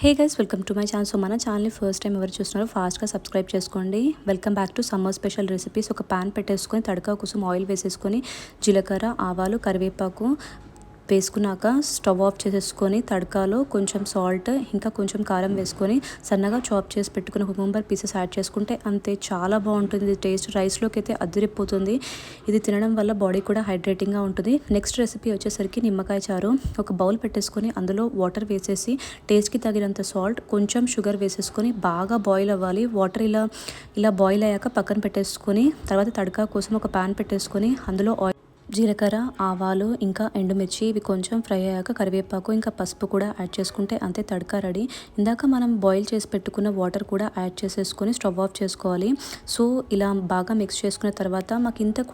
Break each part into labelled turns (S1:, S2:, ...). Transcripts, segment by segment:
S1: Hey guys, welcome to my channel. So మన ఛానల్ని first time ఎవరు చూస్తున్నారో ఫాస్ట్గా సబ్స్క్రైబ్ చేసుకోండి. Welcome back to summer special recipes. ఒక ప్యాన్ పెట్టేసుకొని తడకా కోసం ఆయిల్ వేసేసుకొని జీలకర్ర, ఆవాలు, కరివేపాకు వేసుకున్నాక స్టవ్ ఆఫ్ చేసేసుకొని తడకాలో కొంచెం సాల్ట్ ఇంకా కొంచెం కారం వేసుకొని సన్నగా చాప్ చేసి పెట్టుకుని కుకుంబర్ పీసెస్ యాడ్ చేసుకుంటే అంతే, చాలా బాగుంటుంది టేస్ట్. రైస్లోకి అయితే అదిరిపోతుంది. ఇది తినడం వల్ల బాడీ కూడా హైడ్రేటింగ్గా ఉంటుంది. నెక్స్ట్ రెసిపీ వచ్చేసరికి నిమ్మకాయ చారు. ఒక బౌల్ పెట్టేసుకొని అందులో వాటర్ వేసేసి టేస్ట్కి తగినంత సాల్ట్, కొంచెం షుగర్ వేసేసుకొని బాగా బాయిల్ అవ్వాలి. వాటర్ ఇలా బాయిల్ అయ్యాక పక్కన పెట్టేసుకొని తర్వాత తడకా కోసం ఒక ప్యాన్ పెట్టేసుకొని అందులో జీలకర్ర, ఆవాలు ఇంకా ఎండుమిర్చి ఇవి కొంచెం ఫ్రై అయ్యాక కరివేపాకు ఇంకా పసుపు కూడా యాడ్ చేసుకుంటే అంతే, తడకా రెడీ. ఇందాక మనం బాయిల్ చేసి పెట్టుకున్న వాటర్ కూడా యాడ్ చేసేసుకొని స్టవ్ ఆఫ్ చేసుకోవాలి. సో ఇలా బాగా మిక్స్ చేసుకున్న తర్వాత మాకు ఇంత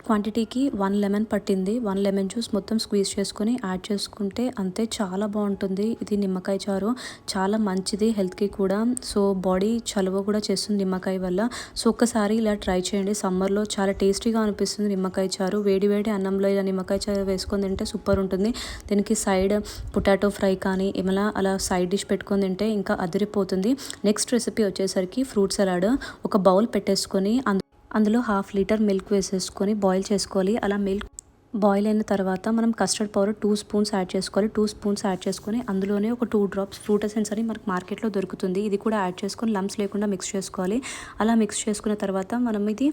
S1: క్వాంటిటీకి 1 లెమన్ పట్టింది. 1 లెమన్ జ్యూస్ మొత్తం స్క్వీజ్ చేసుకొని యాడ్ చేసుకుంటే అంతే, చాలా బాగుంటుంది. ఇది నిమ్మకాయ చారు చాలా మంచిది హెల్త్కి కూడా. సో బాడీ చలువ కూడా చేస్తుంది నిమ్మకాయ వల్ల. సో ఒక్కసారి ఇలా ట్రై చేయండి. సమ్మర్లో చాలా టేస్టీగా అనిపిస్తుంది నిమ్మకాయ చారు. వేడి వేడి అన్నంలో ఇలా నిమ్మకాయ చారు వేసుకొని తింటే సూపర్ ఉంటుంది. దీనికి సైడ్ పొటాటో ఫ్రై కానీ ఏమైనా అలా సైడ్ డిష్ పెట్టుకొని తింటే ఇంకా అదిరిపోతుంది. నెక్స్ట్ రెసిపీ వచ్చేసరికి ఫ్రూట్ సలాడ్. ఒక బౌల్ పెట్టేసుకొని అందులో 1/2 లీటర్ మిల్క్ వేసేసుకొని బాయిల్ చేసుకోవాలి. అలా మిల్క్ బాయిల్ అయిన తర్వాత మనం కస్టర్డ్ పౌడర్ 2 స్పూన్స్ యాడ్ చేసుకోవాలి. 2 స్పూన్స్ యాడ్ చేసుకొని అందులోనే ఒక 2 డ్రాప్స్ ఫ్రూట్ ఎసెన్స్ అని మనకు మార్కెట్లో దొరుకుతుంది. ఇది కూడా యాడ్ చేసుకొని లంప్స్ లేకుండా మిక్స్ చేసుకోవాలి. అలా మిక్స్ చేసుకున్న తర్వాత మనం ఇది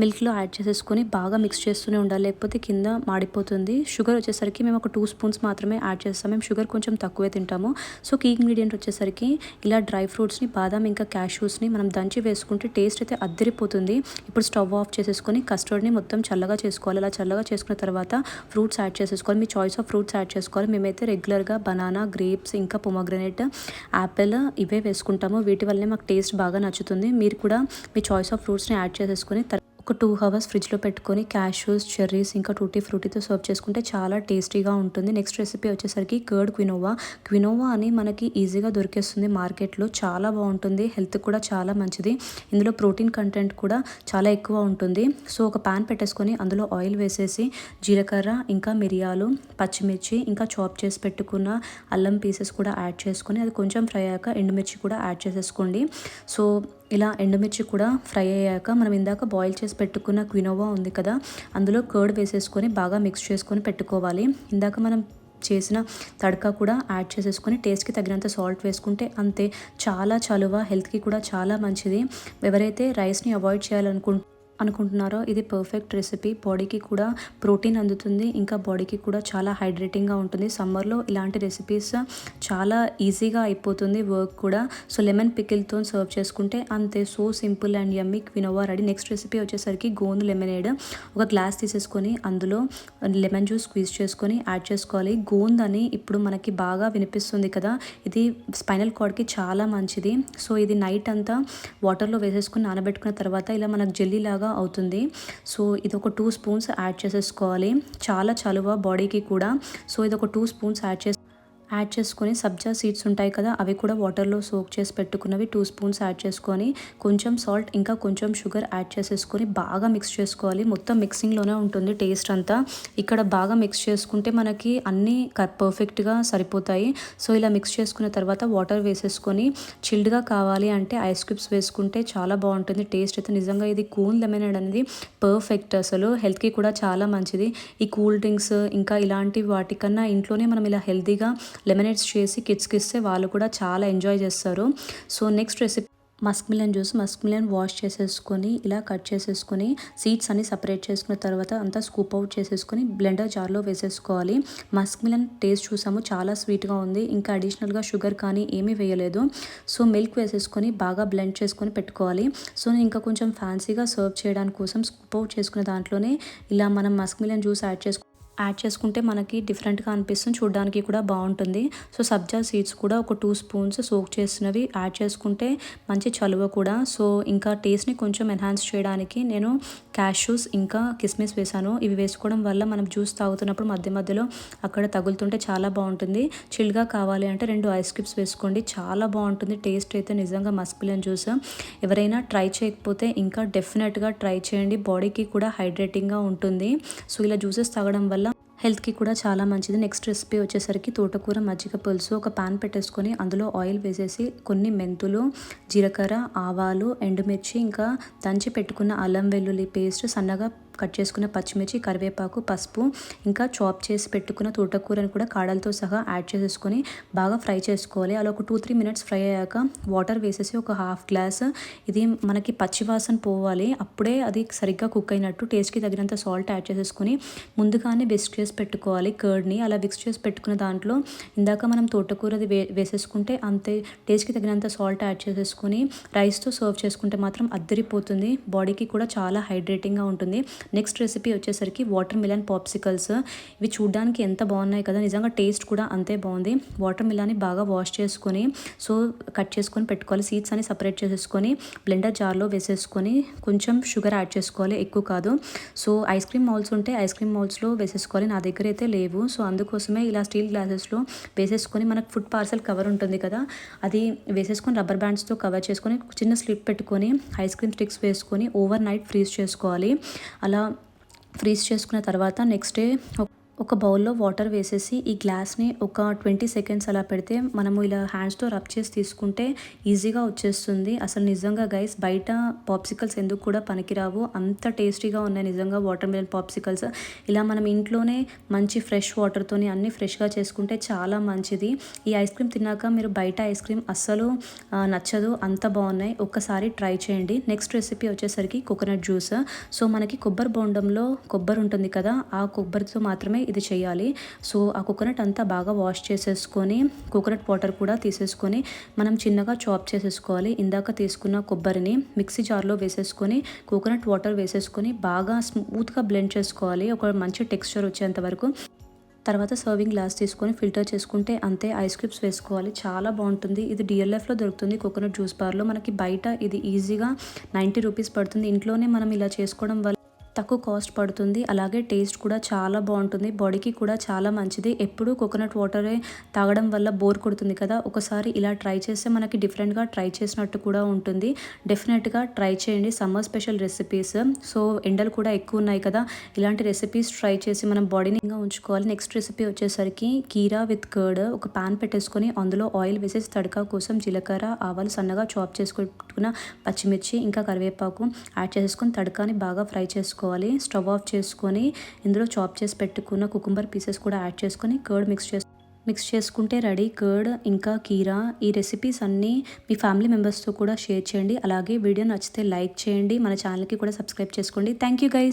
S1: మిల్క్లో యాడ్ చేసేసుకొని బాగా మిక్స్ చేస్తూనే ఉండాలి, లేకపోతే కింద మాడిపోతుంది. షుగర్ వచ్చేసరికి మేము ఒక 2 స్పూన్స్ మాత్రమే యాడ్ చేస్తాం. మేము షుగర్ కొంచెం తక్కువే తింటాము. సో కీ ఇంగ్రీడియంట్ వచ్చేసరికి ఇలా డ్రై ఫ్రూట్స్ని, బాదాం ఇంకా క్యాష్యూస్ని మనం దంచి వేసుకుంటే టేస్ట్ అయితే అద్దరిపోతుంది. ఇప్పుడు స్టవ్ ఆఫ్ చేసేసుకొని కస్టర్డ్ని మొత్తం చల్లగా చేసుకోవాలి. అలా చల్లగా చేసుకున్న తర్వాత ఫ్రూట్స్ యాడ్ చేసేసుకోవాలి. మీ చాయిస్ ఆఫ్ ఫ్రూట్స్ యాడ్ చేసుకోవాలి. మేమైతే రెగ్యులర్గా బనానా, గ్రేప్స్ ఇంకా పొమోగ్రనేట్, యాపిల్ ఇవే వేసుకుంటాము. వీటి వల్లనే మాకు టేస్ట్ బాగా నచ్చుతుంది. మీరు కూడా మీ చాయిస్ ఆఫ్ ఫ్రూట్స్ని యాడ్ చేసేసుకొని ఒక 2 అవర్స్ ఫ్రిడ్జ్లో పెట్టుకొని క్యాష్యూస్, చెర్రీస్ ఇంకా టూటీ ఫ్రూటీతో సర్వ్ చేసుకుంటే చాలా టేస్టీగా ఉంటుంది. నెక్స్ట్ రెసిపీ వచ్చేసరికి కర్డ్ క్వినోవా అని మనకి ఈజీగా దొరికేస్తుంది మార్కెట్లో. చాలా బాగుంటుంది, హెల్త్ కూడా చాలా మంచిది. ఇందులో ప్రోటీన్ కంటెంట్ కూడా చాలా ఎక్కువ ఉంటుంది. సో ఒక ప్యాన్ పెట్టేసుకొని అందులో ఆయిల్ వేసేసి జీలకర్ర ఇంకా మిరియాలు, పచ్చిమిర్చి ఇంకా చాప్ చేసి పెట్టుకున్న అల్లం పీసెస్ కూడా యాడ్ చేసుకొని అది కొంచెం ఫ్రై అయ్యాక ఎండుమిర్చి కూడా యాడ్ చేసేసుకోండి. సో ఇలా ఎండుమిర్చి కూడా ఫ్రై అయ్యాక మనం ఇందాక బాయిల్ చేసి పెట్టుకున్న క్వినోవా ఉంది కదా, అందులో కర్డ్ వేసేసుకొని బాగా మిక్స్ చేసుకొని పెట్టుకోవాలి. ఇందాక మనం చేసిన తడకా కూడా యాడ్ చేసేసుకొని టేస్ట్కి తగినంత సాల్ట్ వేసుకుంటే అంతే, చాలా చలువ, హెల్త్కి కూడా చాలా మంచిది. ఎవరైతే రైస్ని అవాయిడ్ అనుకుంటున్నారో ఇది పర్ఫెక్ట్ రెసిపీ. బాడీకి కూడా ప్రోటీన్ అందుతుంది, ఇంకా బాడీకి కూడా చాలా హైడ్రేటింగ్గా ఉంటుంది. సమ్మర్లో ఇలాంటి రెసిపీస్ చాలా ఈజీగా అయిపోతుంది వర్క్ కూడా. సో లెమన్ పికిల్తో సర్వ్ చేసుకుంటే అంతే, so simple and yummy quinoa ready. Next recipe వచ్చేసరికి గోందు లెమనేడ్. ఒక గ్లాస్ తీసేసుకొని అందులో లెమన్ జ్యూస్ స్క్వీజ్ చేసుకొని యాడ్ చేసుకోవాలి. గోంద్ అని ఇప్పుడు మనకి బాగా వినిపిస్తుంది కదా, ఇది స్పైనల్ కార్డ్కి చాలా మంచిది. సో ఇది నైట్ అంతా వాటర్లో వేసేసుకొని నానబెట్టుకున్న తర్వాత ఇలా మనకు జెల్లీ లాగా అవుతుంది. సో ఇది ఒక 2 స్పూన్స్ యాడ్ చేసేసుకోవాలి. చాలా చలువ బాడీకి కూడా. సో ఇది ఒక 2 స్పూన్స్ యాడ్ చేసుకొని సబ్జా సీడ్స్ ఉంటాయి కదా, అవి కూడా వాటర్లో సోక్ చేసి పెట్టుకున్నవి 2 స్పూన్స్ యాడ్ చేసుకొని కొంచెం సాల్ట్ ఇంకా కొంచెం షుగర్ యాడ్ చేసేసుకొని బాగా మిక్స్ చేసుకోవాలి. మొత్తం మిక్సింగ్లోనే ఉంటుంది టేస్ట్ అంతా. ఇక్కడ బాగా మిక్స్ చేసుకుంటే మనకి అన్నీ పర్ఫెక్ట్గా సరిపోతాయి. సో ఇలా మిక్స్ చేసుకున్న తర్వాత వాటర్ వేసేసుకొని చిల్డ్గా కావాలి అంటే ఐస్ క్యూబ్స్ వేసుకుంటే చాలా బాగుంటుంది టేస్ట్ అయితే. నిజంగా ఇది కూల్ లెమనేడ్ అనేది పర్ఫెక్ట్, అసలు హెల్త్కి కూడా చాలా మంచిది. ఈ కూల్ డ్రింక్స్ ఇంకా ఇలాంటి వాటికన్నా ఇంట్లోనే మనం ఇలా హెల్తీగా లెమనేడ్స్ చేసి కిడ్స్కి ఇస్తే వాళ్ళు కూడా చాలా ఎంజాయ్ చేస్తారు. So next recipe Musk melon juice. Musk melon wash చేసేసుకొని ఇలా కట్ చేసేసుకొని సీడ్స్ అన్ని సపరేట్ చేసుకున్న తర్వాత అంతా స్కూప్ అవుట్ చేసేసుకొని బ్లెండర్ జార్లో వేసేసుకోవాలి. మస్క్ మిలన్ టేస్ట్ చూసాము, చాలా స్వీట్గా ఉంది. ఇంకా అడిషనల్గా షుగర్ కానీ ఏమీ వేయలేదు. సో మిల్క్ వేసేసుకొని బాగా బ్లెండ్ చేసుకొని పెట్టుకోవాలి. సో నేను ఇంకా కొంచెం ఫ్యాన్సీగా సర్వ్ చేయడానికి కోసం స్కూప్ అవుట్ చేసుకున్న దాంట్లోనే ఇలా మనం మస్క్ మిలన్ జ్యూస్ యాడ్ చేసుకుంటే మనకి డిఫరెంట్గా అనిపిస్తుంది, చూడడానికి కూడా బాగుంటుంది. సో సబ్జా సీడ్స్ కూడా ఒక 2 స్పూన్స్ సోక్ చేసినవి యాడ్ చేసుకుంటే మంచి చలువ కూడా. సో ఇంకా టేస్ట్ని కొంచెం ఎన్హాన్స్ చేయడానికి నేను క్యాష్యూస్ ఇంకా కిస్మిస్ వేసాను. ఇవి వేసుకోవడం వల్ల మనం జ్యూస్ తాగుతున్నప్పుడు మధ్య మధ్యలో అక్కడ తగులుతుంటే చాలా బాగుంటుంది. చిల్గా కావాలి అంటే 2 ఐస్ క్యూబ్స్ వేసుకోండి, చాలా బాగుంటుంది టేస్ట్ అయితే నిజంగా మస్క్ మిలన్ జ్యూస్. ఎవరైనా ట్రై చేయకపోతే ఇంకా డెఫినెట్గా ట్రై చేయండి, బాడీకి కూడా హైడ్రేటింగ్గా ఉంటుంది. సో ఇలా జ్యూసెస్ తాగడం వల్ల హెల్త్కి కూడా చాలా మంచిది. నెక్స్ట్ రెసిపీ వచ్చేసరికి తోటకూర మజ్జిగ పులుసు. ఒక పాన్ పెట్టేసుకొని అందులో ఆయిల్ వేసేసి కొన్ని మెంతులు, జీలకర్ర, ఆవాలు, ఎండుమిర్చి, ఇంకా దంచి పెట్టుకున్న అల్లం వెల్లుల్లి పేస్ట్, సన్నగా కట్ చేసుకున్న పచ్చిమిర్చి, కరివేపాకు, పసుపు, ఇంకా చాప్ చేసి పెట్టుకున్న తోటకూరని కూడా కాడలతో సహా యాడ్ చేసేసుకొని బాగా ఫ్రై చేసుకోవాలి. అలా ఒక 2-3 మినిట్స్ ఫ్రై అయ్యాక వాటర్ వేసేసి ఒక హాఫ్ గ్లాస్, ఇది మనకి పచ్చివాసన పోవాలి, అప్పుడే అది సరిగ్గా కుక్ అయినట్టు. టేస్ట్కి తగినంత సాల్ట్ యాడ్ చేసేసుకొని ముందుగానే విస్క్ చేసి పెట్టుకోవాలి కర్డ్ని. అలా విస్క్ చేసి పెట్టుకున్న దాంట్లో ఇందాక మనం తోటకూరది వేసేసుకుంటే అంతే. టేస్ట్కి తగినంత సాల్ట్ యాడ్ చేసేసుకొని రైస్తో సర్వ్ చేసుకుంటే మాత్రం అద్దరిపోతుంది. బాడీకి కూడా చాలా హైడ్రేటింగ్గా ఉంటుంది. నెక్స్ట్ రెసిపీ వచ్చేసరికి వాటర్ మిలన్ పాప్సికల్స్. ఇవి చూడడానికి ఎంత బాగున్నాయి కదా, నిజంగా టేస్ట్ కూడా అంతే బాగుంది. వాటర్ మిలాన్ని బాగా వాష్ చేసుకొని కట్ చేసుకొని పెట్టుకోవాలి. సీడ్స్ అని సపరేట్ చేసేసుకొని బ్లెండర్ జార్లో వేసేసుకొని కొంచెం షుగర్ యాడ్ చేసుకోవాలి, ఎక్కువ కాదు. ఐస్ క్రీమ్ మౌల్స్ ఉంటే ఐస్ క్రీమ్ మౌల్స్లో వేసేసుకోవాలి. నా దగ్గర అయితే లేవు, అందుకోసమే ఇలా స్టీల్ గ్లాసెస్లో వేసేసుకొని, మనకు ఫుడ్ పార్సల్ కవర్ ఉంటుంది కదా, అది వేసేసుకొని రబ్బర్ బ్యాండ్స్తో కవర్ చేసుకొని చిన్న స్లిప్ పెట్టుకొని ఐస్ క్రీమ్ స్టిక్స్ వేసుకొని ఓవర్ నైట్ ఫ్రీజ్ చేసుకోవాలి. అలా ఫ్రీజ్ చేసుకున్న తర్వాత నెక్స్ట్ డే ఒక బౌల్లో వాటర్ వేసేసి ఈ గ్లాస్ని ఒక 20 సెకండ్స్ అలా పెడితే మనము ఇలా హ్యాండ్స్తో రబ్ చేసి తీసుకుంటే ఈజీగా వచ్చేస్తుంది. అసలు నిజంగా గైస్, బయట పాప్సికల్స్ ఎందుకు కూడా పనికిరావు, అంత టేస్టీగా ఉన్నాయి నిజంగా వాటర్ మిలన్ పాప్సికల్స్. ఇలా మనం ఇంట్లోనే మంచి ఫ్రెష్ వాటర్తోని అన్నీ ఫ్రెష్గా చేసుకుంటే చాలా మంచిది. ఈ ఐస్ క్రీమ్ తిన్నాక మీరు బయట ఐస్ క్రీమ్ అస్సలు నచ్చదు, అంత బాగున్నాయి. ఒక్కసారి ట్రై చేయండి. నెక్స్ట్ రెసిపీ వచ్చేసరికి కోకోనట్ జ్యూస్. మనకి కొబ్బరి బోండంలో కొబ్బరి ఉంటుంది కదా, ఆ కొబ్బరితో మాత్రమే ఇది చేయాలి. ఆ కోకోనట్ అంతా బాగా వాష్ చేసేసుకొని కోకోనట్ వాటర్ కూడా తీసేసుకొని మనం చిన్నగా చాప్ చేసేసుకోవాలి. ఇందాక తీసుకున్న కొబ్బరిని మిక్సీ జార్లో వేసేసుకొని కోకోనట్ వాటర్ వేసేసుకొని బాగా స్మూత్గా బ్లెండ్ చేసుకోవాలి, ఒక మంచి టెక్స్చర్ వచ్చేంత వరకు. తర్వాత సర్వింగ్ గ్లాస్ తీసుకొని ఫిల్టర్ చేసుకుంటే అంతే. ఐస్ క్యూబ్స్ వేసుకోవాలి, చాలా బాగుంటుంది. ఇది డిఎల్ఎఫ్లో దొరుకుతుంది కోకోనట్ జ్యూస్ బార్లో. మనకి బయట ఇది ఈజీగా 90 రూపీస్ పడుతుంది. ఇంట్లోనే మనం ఇలా చేసుకోవడం వల్ల తక్కువ కాస్ట్ పడుతుంది. అలాగే టేస్ట్ కూడా చాలా బాగుంటుంది, బాడీకి కూడా చాలా మంచిది. ఎప్పుడూ కోకోనట్ వాటరే తాగడం వల్ల బోర్ కొడుతుంది కదా, ఒకసారి ఇలా ట్రై చేస్తే మనకి డిఫరెంట్గా ట్రై చేసినట్టు కూడా ఉంటుంది. డెఫినెట్గా ట్రై చేయండి. Summer special recipes. ఎండలు కూడా ఎక్కువ ఉన్నాయి కదా, ఇలాంటి రెసిపీస్ ట్రై చేసి మనం బాడీని ఇంకా ఉంచుకోవాలి. నెక్స్ట్ రెసిపీ వచ్చేసరికి కీరా విత్ కర్డ్. ఒక పాన్ పెట్టేసుకొని అందులో ఆయిల్ వేసేసి తడకా కోసం జీలకర్ర, ఆవాలు, సన్నగా చాప్ చేసుకున్న పచ్చిమిర్చి, ఇంకా కరివేపాకు యాడ్ చేసుకొని తడకాని బాగా ఫ్రై చేసుకోవాలి. స్టవ్ ఆఫ్ చేసుకొని ఇందులో చాప్ చేసి పెట్టుకున్న కుకుంబర్ పీసెస్ కూడా యాడ్ చేసుకొని కర్డ్ మిక్స్ చేసుకుంటే రెడీ. కర్డ్ ఇంకా కీరా. ఈ రెసిపీస్ అన్నీ మీ ఫ్యామిలీ మెంబర్స్తో కూడా షేర్ చేయండి. అలాగే వీడియో నచ్చితే లైక్ చేయండి, మన ఛానల్కి కూడా సబ్స్క్రైబ్ చేసుకోండి. Thank you guys.